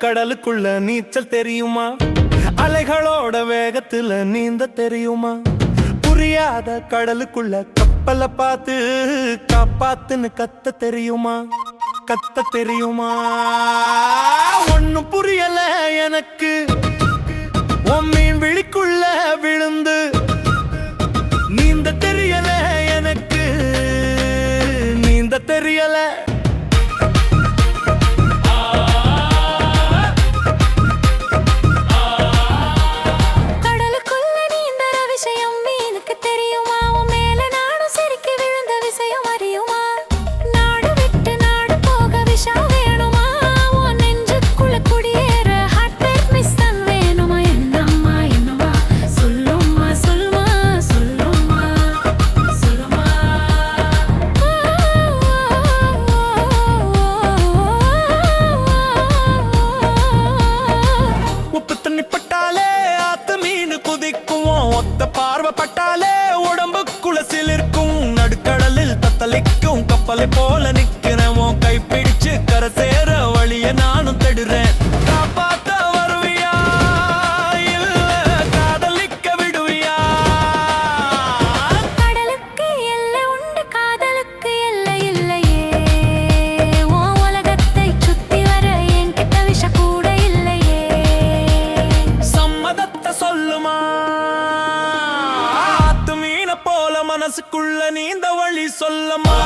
கடலுக்குள்ள நீச்சல் தெரியுமா? அலைகளோட வேகத்துல நீந்த தெரியுமா? புரியாத கடலுக்குள்ள கப்பலை பார்த்து காப்பாத்துன்னு கத்த தெரியுமா? கத்த தெரியுமா? ஒண்ணும் புரியல எனக்கு உன் மீன் விழிக்குள்ள விழுந்து நீந்த தெரியல எனக்கு நீந்த தெரியல. ஒத்த பார்வைப்பட்டாலே உடம்புக்குள்ள சிலிர்க்கும். நடுக்கடலில் தத்தளிக்கும் கப்பலை போல நிக்கிறவன் கைப்பிடிச்சு கரை சேர வழிய நானும் தேடுறேன். காப்பாத்த வருவியா இல்ல காதலிக்க விடுவியா? கடலுக்கு எல்லை உண்டு காதலுக்கு எல்லை இல்லையே. உலகத்தை சுத்தி வர என்கிட்ட விஷ கூட இல்லையே. சம்மதத்தை சொல்லுமா? மனசுக்குள்ள நீந்த வழி சொல்லமா?